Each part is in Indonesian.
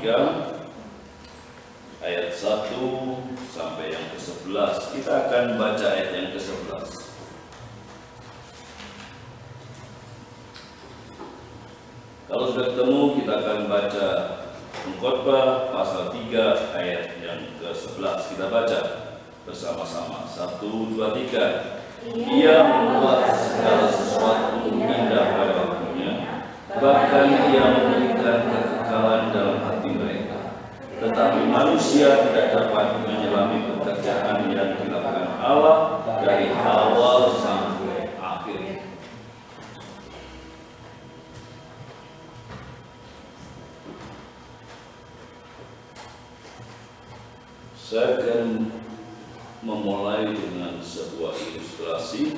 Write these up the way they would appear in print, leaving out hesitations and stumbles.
3 ayat 1 sampai yang ke-11. Kita akan baca ayat yang ke-11. Kalau sudah ketemu, kita akan baca Pengkhotbah pasal 3 ayat yang ke-11. Kita baca bersama-sama. 1, 2, 3. Ia membuat segala sesuatu indah pada waktunya, bahkan ia memberikan kekekalan dalam hati mereka. Tetapi manusia tidak dapat menyelami pekerjaan yang dilakukan Allah dari awal sampai akhir. Saya akan memulai dengan sebuah ilustrasi.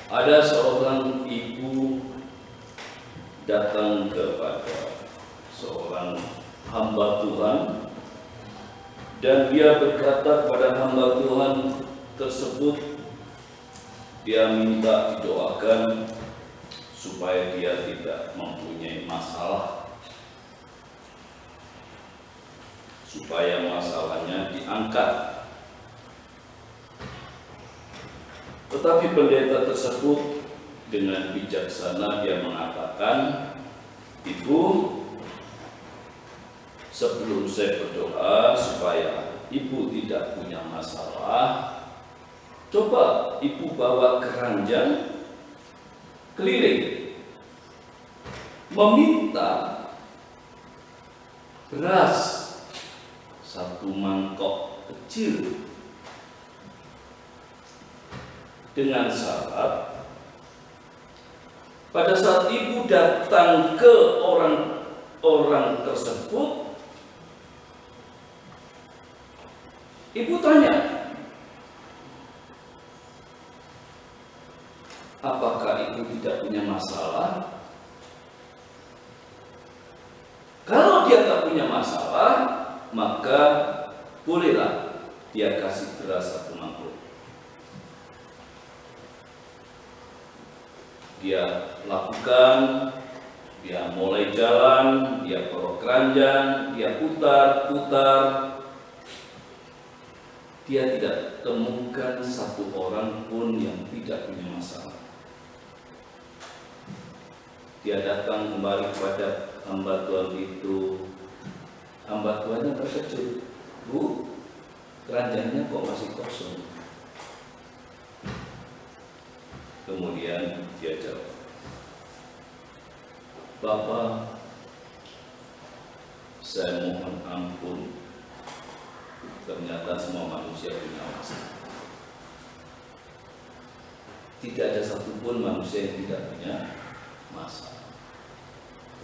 Ada seorang ibu datang kepada seorang hamba Tuhan, dan dia berkata kepada hamba Tuhan tersebut, dia minta didoakan supaya dia tidak mempunyai masalah, supaya masalahnya diangkat. Tetapi pendeta tersebut dengan bijaksana dia mengatakan, "Ibu, sebelum saya berdoa supaya ibu tidak punya masalah, coba ibu bawa keranjang keliling, meminta beras 1 mangkok kecil, dengan syarat pada saat ibu datang ke orang tersebut, ibu tanya, apakah ibu tidak punya masalah? Kalau dia tak punya masalah, maka bolehlah dia kasih beras 1 mangkok. Dia lakukan, dia mulai jalan, dia bawa keranjang, dia putar-putar. Dia tidak temukan 1 orang pun yang tidak punya masalah. Dia datang kembali kepada hamba Tuhan itu. Hamba Tuhannya terkejut, "Bu, keranjangnya kok masih kosong?" Kemudian dia jawab, "Bapak, saya mohon ampun, ternyata semua manusia punya masalah. Tidak ada satupun manusia yang tidak punya masalah.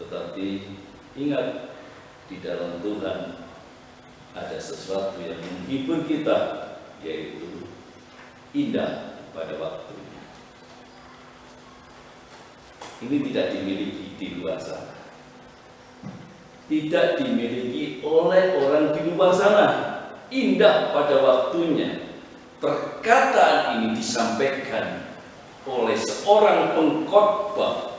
Tetapi ingat, di dalam Tuhan ada sesuatu yang menghibur kita, yaitu indah pada waktunya. Ini tidak dimiliki di luar sana, tidak dimiliki oleh orang di luar sana. Indah pada waktunya." Perkataan ini disampaikan oleh seorang pengkhotbah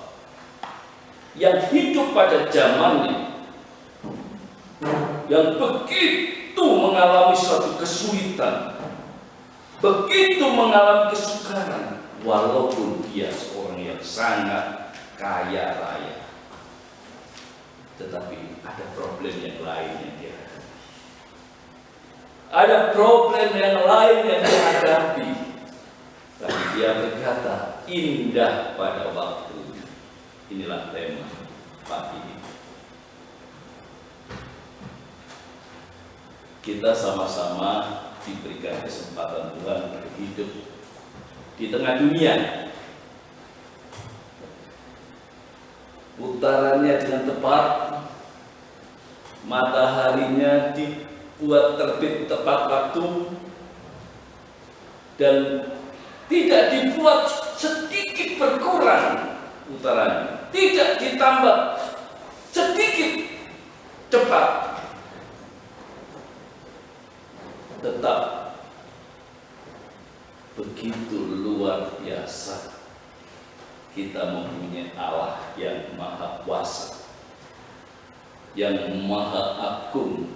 yang hidup pada zamannya, yang begitu mengalami suatu kesulitan, begitu mengalami kesukaran, walaupun dia seorang yang sangat kaya raya, tetapi ada problem yang lain yang dia hadapi. Ada problem yang lain yang dia hadapi. Tapi dia berkata, indah pada waktu. Inilah tema pagi ini. Kita sama-sama diberikan kesempatan Tuhan untuk hidup di tengah dunia. Putarannya dengan tepat, mataharinya dibuat terbit tepat waktu, dan tidak dibuat sedikit berkurang putarannya, tidak ditambah sedikit cepat. Tetap begitu luar biasa kita mempunyai Allah yang Maha Kuasa, yang maha agung,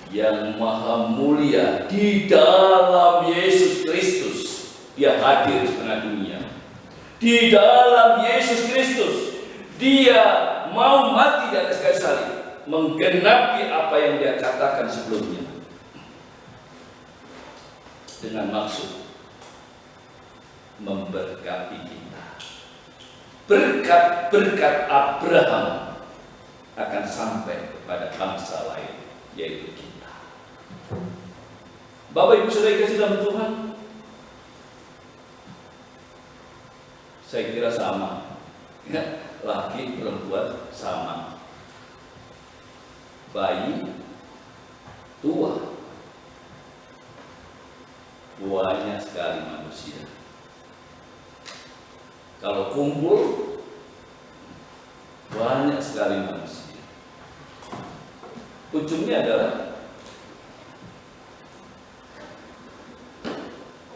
yang maha mulia di dalam Yesus Kristus. Dia hadir di tengah dunia. Di dalam Yesus Kristus, dia mau mati di atas kayu salib, menggenapi apa yang dia katakan sebelumnya, dengan maksud memberkati kita. Berkat-berkat Abraham akan sampai kepada bangsa lain, yaitu kita. Bapak Ibu Saudara yang kasih dalam Tuhan, saya kira sama, ya, laki perempuan sama, bayi tua, banyak sekali manusia. Kalau kumpul, banyak sekali manusia. Ujungnya adalah,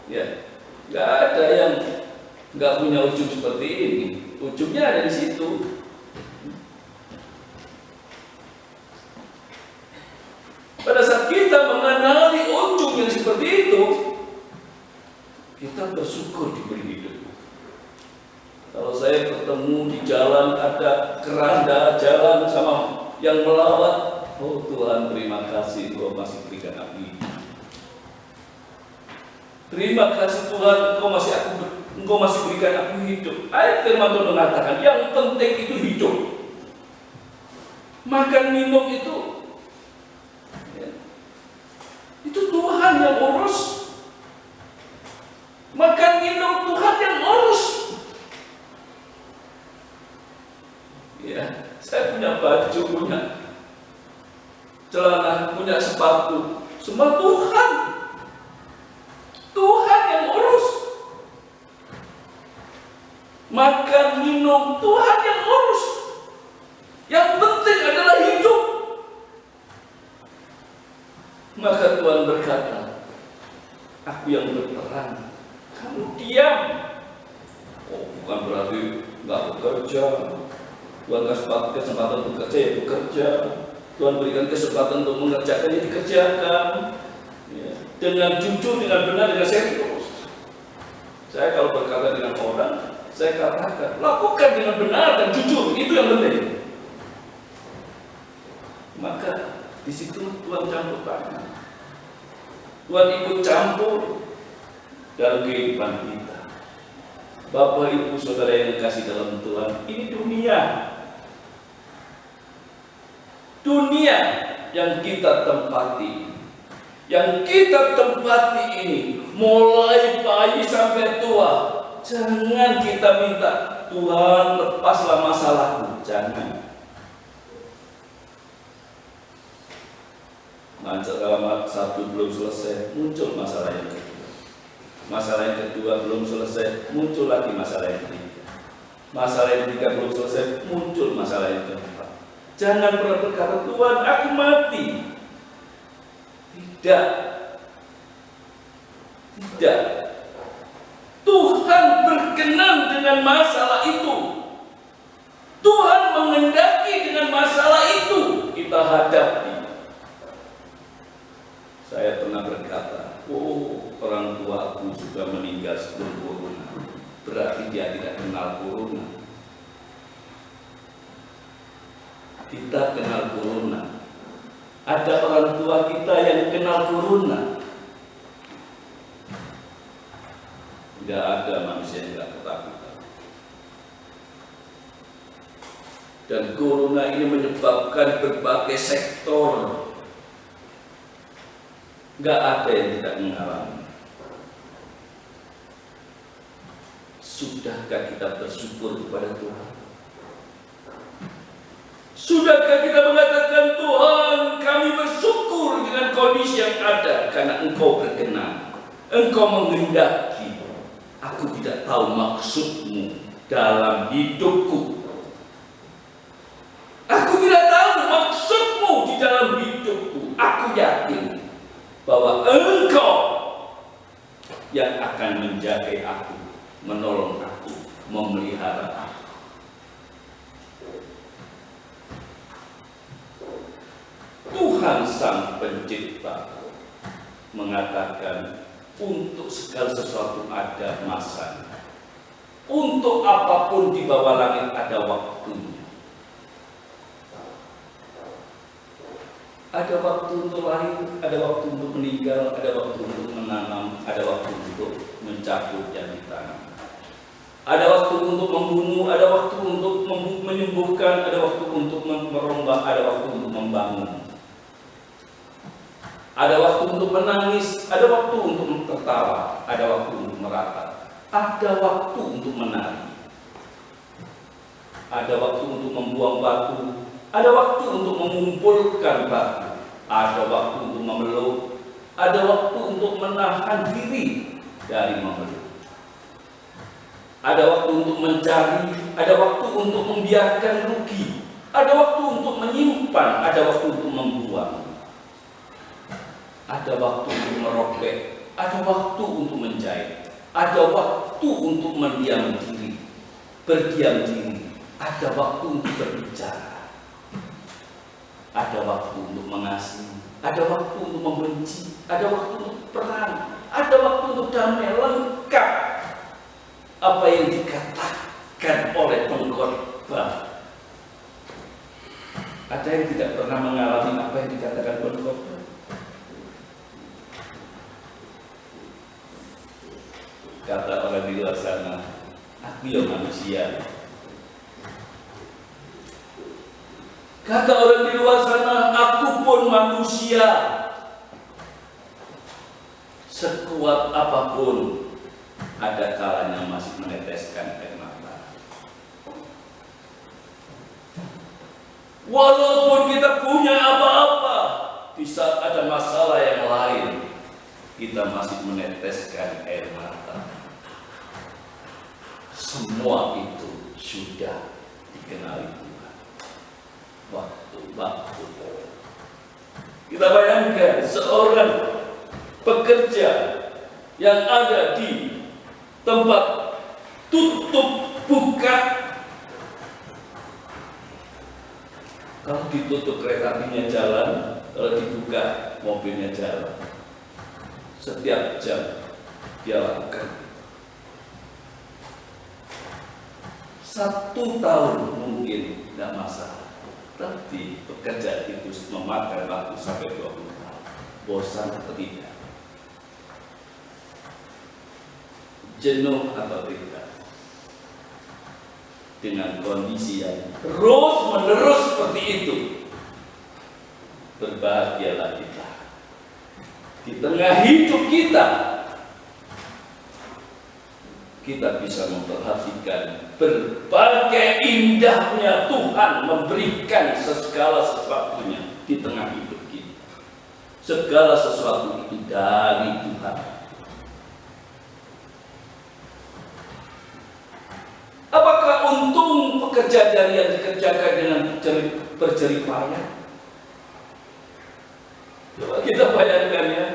ya, nggak ada yang nggak punya ujung seperti ini. Ujungnya ada di situ. Pada saat kita mengenali ujung yang seperti itu, kita bersyukur diberi hidup. Kalau saya ketemu di jalan ada keranda jalan sama yang melawat, oh Tuhan terima kasih, Engkau masih berikan aku hidup. Terima kasih Tuhan, Engkau masih berikan aku hidup. Ayat firman Tuhan mengatakan, yang penting itu hidup. Makan minum itu, ya, itu Tuhan yang urus. Makan minum Tuhan yang urus. Ya, saya punya baju, punya celana, punya sepatu, semua Tuhan. Tuhan yang urus. Makan minum Tuhan yang urus. Yang penting adalah hidup. Maka Tuhan berkata, aku yang berperang, kamu diam. Oh, bukan berarti nggak bekerja. Tuhan kasih kesempatan bekerja, ya bekerja. Tuhan berikan kesempatan untuk mengerjakan, ya dikerjakan. Ya. Dengan jujur, dengan benar, dengan serius. Saya kalau berkata dengan orang, saya katakan, lakukan dengan benar dan jujur, itu yang penting. Maka di situ Tuhan campur tangan. Tuhan ikut campur dalam kehidupan kita. Bapak Ibu Saudara yang kasih dalam Tuhan, ini dunia. Dunia yang kita tempati. Yang kita tempati ini, mulai bayi sampai tua, jangan kita minta, Tuhan lepaslah masalahku. Jangan. Masalah satu belum selesai, muncul masalah yang kedua. Masalah yang kedua belum selesai, muncul lagi masalah yang ketiga. Masalah yang ketiga belum selesai, muncul masalah yang keempat. Jangan pernah berkata, Tuhan aku mati. Tidak. Tidak. Tuhan berkenan dengan masalah itu. Tuhan mengendaki dengan masalah itu kita hadapi. Saya pernah berkata, oh orang tua aku sudah meninggal sebelum corona. Berarti dia tidak kenal corona. Kita kenal corona. Ada orang tua kita yang kenal corona. Tidak ada manusia yang tidak ketakutan. Dan corona ini menyebabkan berbagai sektor. Tidak ada yang tidak mengalami. Sudahkah kita bersyukur kepada Tuhan? Sudahkah kita mengatakan, Tuhan kami bersyukur dengan kondisi yang ada, karena Engkau berkenan, Engkau menghendaki. Aku tidak tahu maksudmu dalam hidupku. Aku tidak tahu maksudmu di dalam hidupku. Aku yakin bahwa Engkau yang akan menjaga aku, menolong aku, memelihara aku. Tuhan Sang Pencipta mengatakan untuk segala sesuatu ada masanya. Untuk apapun di bawah langit ada waktunya. Ada waktu untuk lahir, ada waktu untuk meninggal, ada waktu untuk menanam, ada waktu untuk mencabut yang ditanam. Ada waktu untuk membunuh, ada waktu untuk menyembuhkan, ada waktu untuk merombak, ada waktu untuk membangun. Ada waktu untuk menangis, ada waktu untuk tertawa, ada waktu untuk meratap, ada waktu untuk menari, ada waktu untuk membuang batu, ada waktu untuk mengumpulkan batu, ada waktu untuk memeluk, ada waktu untuk menahan diri dari memeluk. Ada waktu untuk mencari, ada waktu untuk membiarkan rugi, ada waktu untuk menyimpan, ada waktu untuk membuang. Ada waktu untuk merobek, ada waktu untuk menjahit, ada waktu untuk mendiam diri, berdiam diri, ada waktu untuk berbicara, ada waktu untuk mengasihi, ada waktu untuk membenci, ada waktu untuk perang, ada waktu untuk damai. Lengkap apa yang dikatakan oleh pengkhotbah. Ada yang tidak pernah mengalami apa yang dikatakan pengkhotbah? Kata orang di luar sana, aku ya manusia. Kata orang di luar sana, aku pun manusia. Sekuat apapun, ada kalanya masih meneteskan air mata. Walaupun kita punya apa-apa, di saat ada masalah yang lain, kita masih meneteskan air mata. Semua itu sudah dikenali Tuhan. Waktu-waktu. Kita bayangkan seorang pekerja yang ada di tempat tutup buka. Kalau ditutup kereta apinya jalan, kalau dibuka mobilnya jalan. Setiap jam dia lakukan. 1 tahun mungkin tidak masalah, tapi pekerjaan itu memakan waktu sampai 20 tahun. Bosan atau tidak? Jenuh atau tidak? Dengan kondisi yang terus menerus seperti itu, berbahagialah kita. Di tengah hidup kita bisa memperhatikan berbagai indahnya Tuhan memberikan segala sesuatunya di tengah hidup kita. Segala sesuatu itu dari Tuhan. Apakah untung pekerjaan yang dikerjakan dengan berjerih payah? Coba kita bayangkan ya.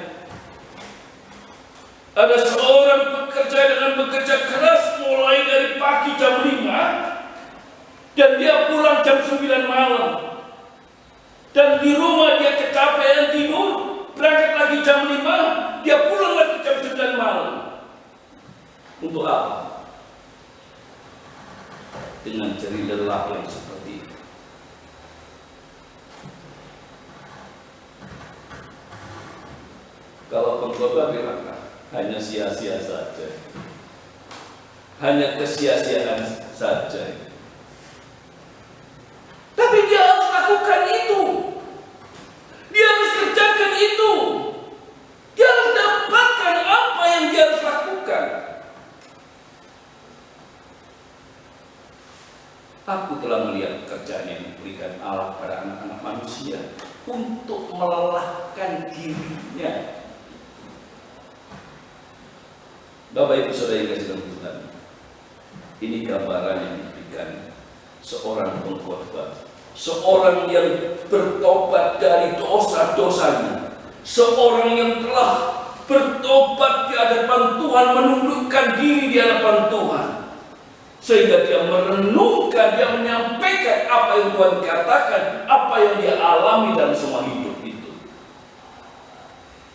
Ada seorang pekerja dengan bekerja keras mulai dari pagi jam 5 dan dia pulang jam 9 malam. Dan di rumah dia kecapean tidur, berangkat lagi jam 5, dia pulang lagi jam 9 malam. Untuk apa? Dengan jerih lelah yang seperti itu. Kalau pengkhotbah bilang hanya sia-sia saja, hanya kesia-siaan saja. Tapi dia harus lakukan itu, dia harus kerjakan itu, dia harus dapatkan apa yang dia harus lakukan. Aku telah melihat pekerjaan yang diberikan Allah pada anak-anak manusia untuk melelahkan dirinya. Bapak Ibu Saudara yang kasih dalam Tuhan, ini gambaran yang diberikan seorang pengkhotbah, seorang yang bertobat dari dosa-dosanya, seorang yang telah bertobat di hadapan Tuhan, menundukkan diri di hadapan Tuhan, sehingga dia menyampaikan apa yang Tuhan katakan, apa yang dia alami dalam semua hidup itu.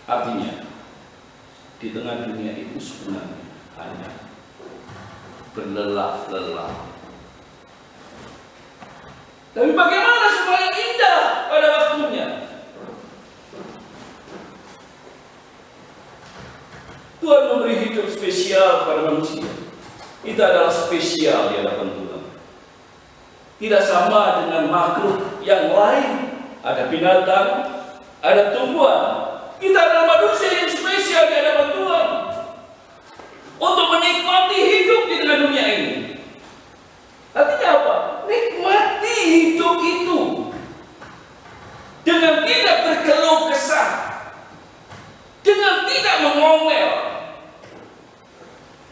Artinya, di tengah dunia itu sebenarnya hanya berlelah-lelah. Tapi bagaimana supaya indah pada waktunya? Tuhan memberi hidup spesial kepada manusia. Kita adalah spesial di hadapan Tuhan. Tidak sama dengan makhluk yang lain. Ada binatang, ada tumbuhan. Kita adalah manusia yang spesial di hadapan Tuhan untuk menikmati hidup di tengah dunia ini. Artinya apa? Nikmati hidup itu dengan tidak berkeluh kesah, dengan tidak mengomel,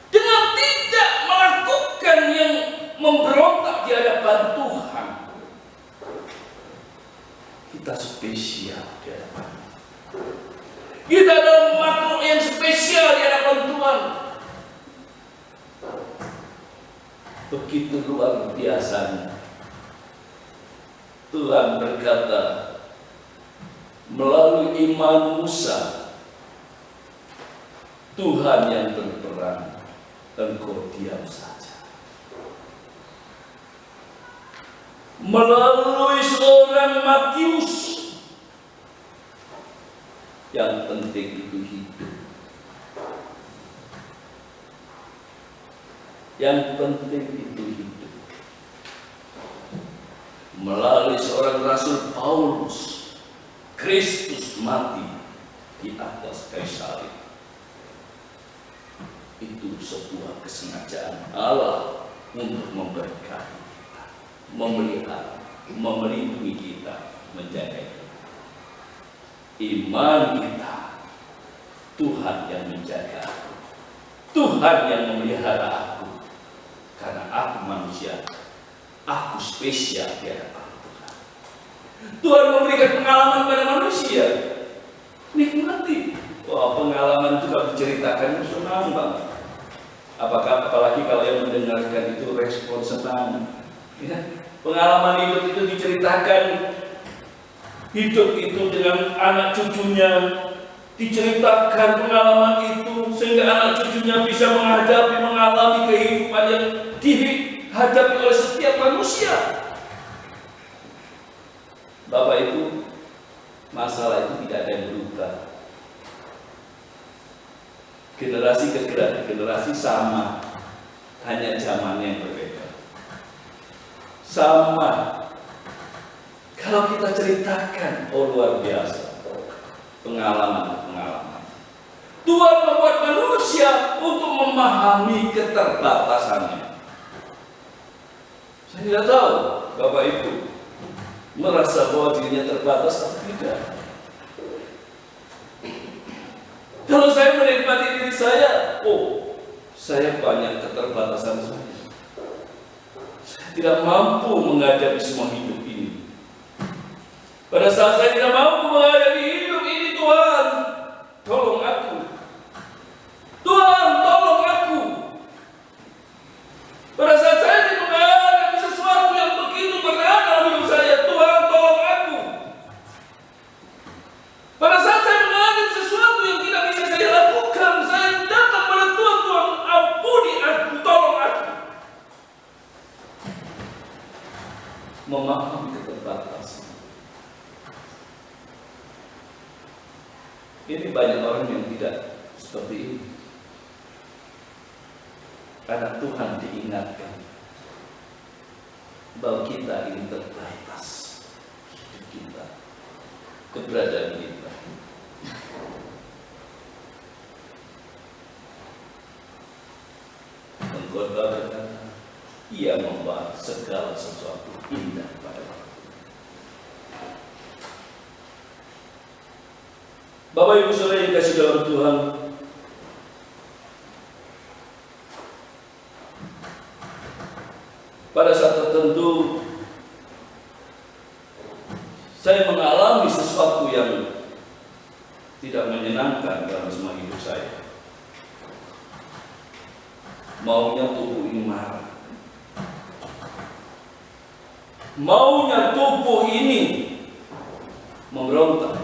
dengan tidak melakukan yang memberontak di hadapan Tuhan. Kita spesial di hadapan. Kita adalah makhluk yang spesial di hadapan Tuhan. Begitu luar biasanya Tuhan berkata melalui iman Musa, Tuhan yang berperang, engkau diam saja. Melalui seorang Matius, yang penting itu hidup. Yang penting itu hidup. Melalui seorang Rasul Paulus, Kristus mati di atas kayu salib. Itu sebuah kesengajaan Allah untuk memberkati kita, memelihara, melindungi kita, menjaga kita. Iman kita, Tuhan yang menjaga aku, Tuhan yang memelihara aku. Karena aku manusia, aku spesial di hadapan Tuhan. Tuhan memberikan pengalaman pada manusia. Nikmati. Wah, pengalaman itu kalau diceritakan itu senang banget. Apalagi kalau yang mendengarkan itu respon senang. Ya, pengalaman hidup itu diceritakan, hidup itu dengan anak cucunya, diceritakan pengalaman itu sehingga anak cucunya bisa mengalami kehidupan yang dihadapi oleh setiap manusia. Bapak Ibu, masalah itu tidak ada yang berubah. Generasi ke generasi sama, hanya zamannya yang berbeda. Sama. Kalau kita ceritakan, oh luar biasa, pengalaman. Tuhan membuat manusia untuk memahami keterbatasannya. Saya tidak tahu, Bapak Ibu, merasa bahwa dirinya terbatas atau tidak. Kalau saya menikmati diri saya, oh, saya banyak keterbatasan saya. Saya tidak mampu menghadapi semua hidup ini. Pada saat saya tidak mampu menghadapi hidup ini, Tuhan, tolong aku. Tuhan, tolong aku. Pada saat saya tidak menghadapi sesuatu yang begitu berat dalam hidup saya, Tuhan, tolong aku. Pada saat saya menghadapi sesuatu yang tidak bisa saya lakukan, saya datang pada Tuhan, Tuhan, ampuni aku, tolong aku. Memahami keterbatasan. Ini banyak orang yang tidak seperti ini. Karena Tuhan diingatkan bahwa kita ini terbatas, hidup kita, keberadaan kita. Pengkhotbah berkata, Ia membuat segala sesuatu indah pada waktu. Bapak Ibu Saudara yang kasih dalam Tuhan, pada saat tertentu saya mengalami sesuatu yang tidak menyenangkan dalam semua hidup saya. Maunya tubuh ini marah, maunya tubuh ini memberontak,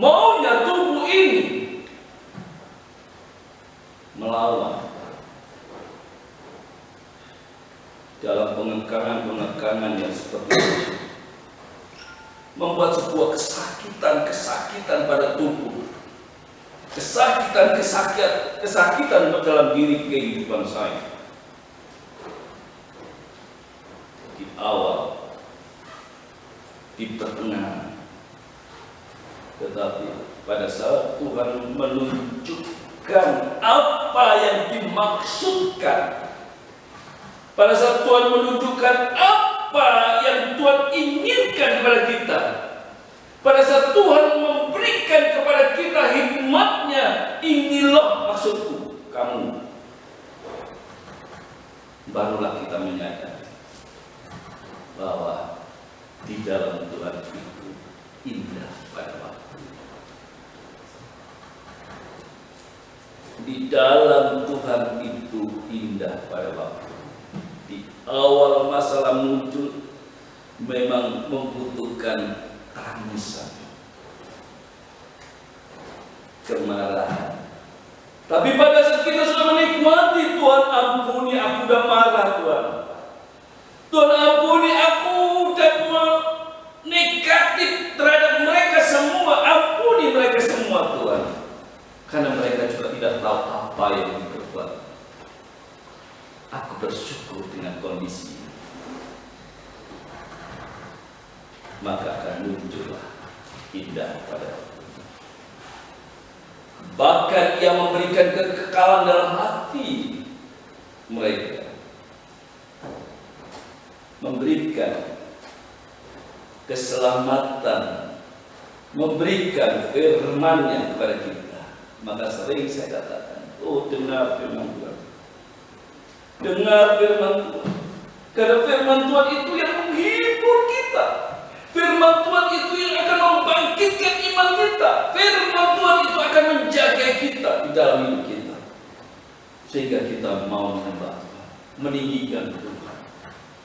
Maunya tubuh ini melawan dalam pengekangan-pengekangan yang seperti itu, membuat sebuah kesakitan pada tubuh, kesakitan dalam diri kehidupan saya. Di awal, di pertengahan, tetapi pada saat Tuhan menunjukkan apa yang dimaksudkan, pada saat Tuhan menunjukkan apa yang Tuhan inginkan kepada kita, pada saat Tuhan memberikan kepada kita hikmatnya, inilah maksudku kamu, barulah kita menyadari bahwa di dalam Tuhan itu indah pada waktu. Di dalam Tuhan itu indah pada waktu. Di awal masalah muncul memang membutuhkan tangisan, kemarahan. Tapi pada saat kita sudah menikmati, Tuhan ampuni aku udah marah, Tuhan. Tuhan ampuni aku udah negatif terhadap mereka semua. Ampuni mereka semua, Tuhan. Karena mereka juga tidak tahu apa yang diperbuat. Aku bersyukur dengan kondisi ini. Maka akan muncullah indah pada waktu. Bahkan ia memberikan kekekalan dalam hati mereka, memberikan keselamatan, memberikan firman-Nya kepada kita. Maka sering saya katakan, oh dengar firman Tuhan, dengar firman Tuhan. Karena firman Tuhan itu yang menghibur kita. Firman Tuhan itu yang akan membangkitkan iman kita. Firman Tuhan itu akan menjaga kita di dalam hidup kita, sehingga kita mau menyembah Tuhan, meninggikan Tuhan.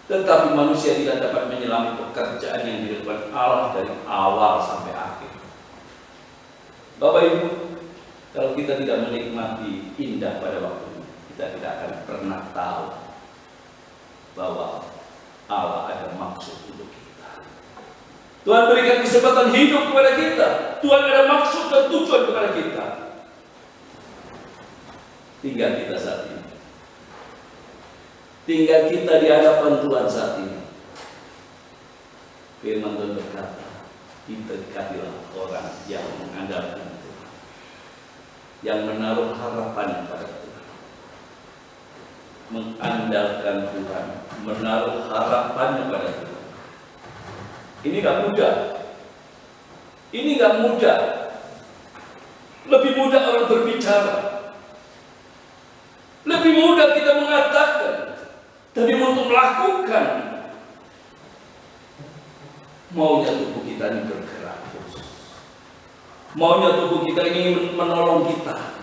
Tetapi manusia tidak dapat menyelami pekerjaan yang dilakukan Allah dari awal sampai akhir. Bapak Ibu, kalau kita tidak menikmati indah pada waktu, kita tidak akan pernah tahu bahwa Allah ada maksud untuk kita. Tuhan berikan kesempatan hidup kepada kita. Tuhan ada maksud dan tujuan kepada kita. Tinggal kita saat ini. Tinggal kita di hadapan Tuhan saat ini. Firman Tuhan berkata, diberkatilah orang yang mengandalkan Tuhan, yang menaruh harapan pada Tuhan. Mengandalkan Tuhan, menaruh harapannya pada Tuhan. Ini gak mudah. Ini gak mudah. Lebih mudah orang berbicara, lebih mudah kita mengatakan. Tapi untuk melakukan, maunya tubuh kita ini bergerak terus. Maunya tubuh kita ini ingin menolong kita.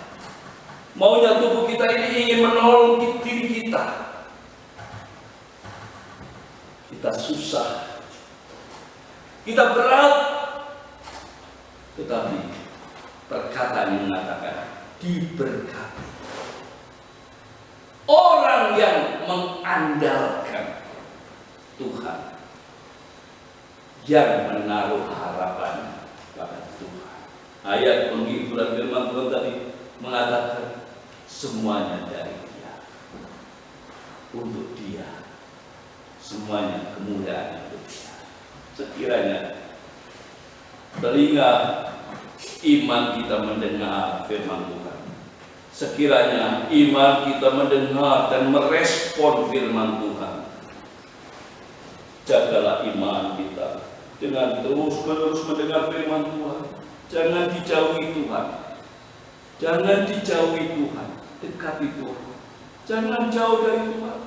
Maunya tubuh kita ini ingin menolong diri kita. Kita susah, kita berat, tetapi perkataan yang mengatakan diberkati orang yang mengandalkan Tuhan, yang menaruh harapan pada Tuhan. Ayat penghiburan firman Tuhan tadi mengatakan semuanya dari Dia, untuk Dia, semuanya kemuliaan untuk Dia. Sekiranya telinga iman kita mendengar firman Tuhan, sekiranya iman kita mendengar dan merespon firman Tuhan, jagalah iman kita dengan terus-menerus mendengar firman Tuhan. Jangan dijauhi Tuhan, jangan dijauhi Tuhan, dekati Tuhan. Jangan jauh dari Tuhan.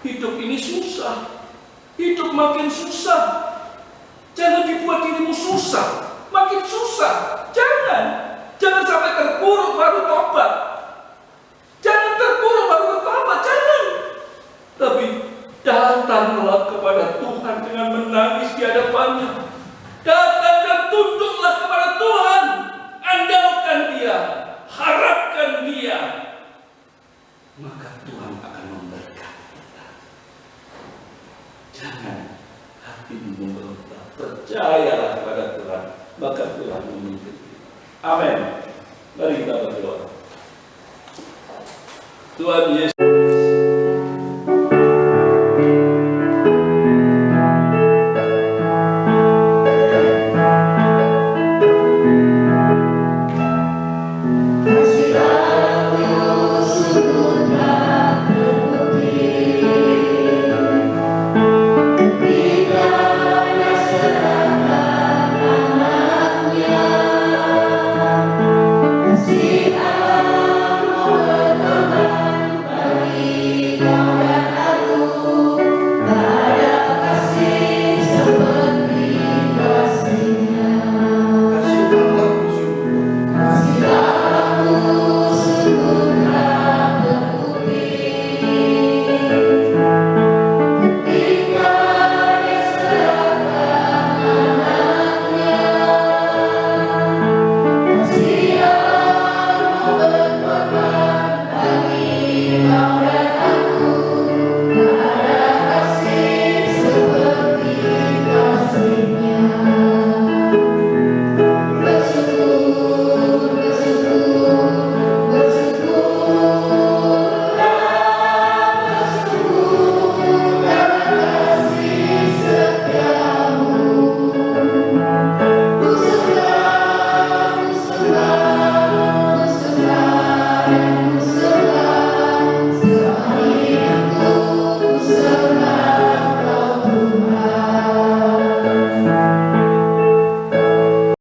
Hidup ini susah, hidup makin susah. Jangan dibuat dirimu susah, makin susah. Jangan sampai terpuruk baru tobat. Jangan terpuruk baru bertobat, jangan. Tapi datanglah kepada Tuhan dengan menangis di hadapannya. Datang dan tunduklah kepada percayalah kepada Tuhan, maka Tuhan memimpin. Amin. Mari kita berdoa. Tuhan Yesus.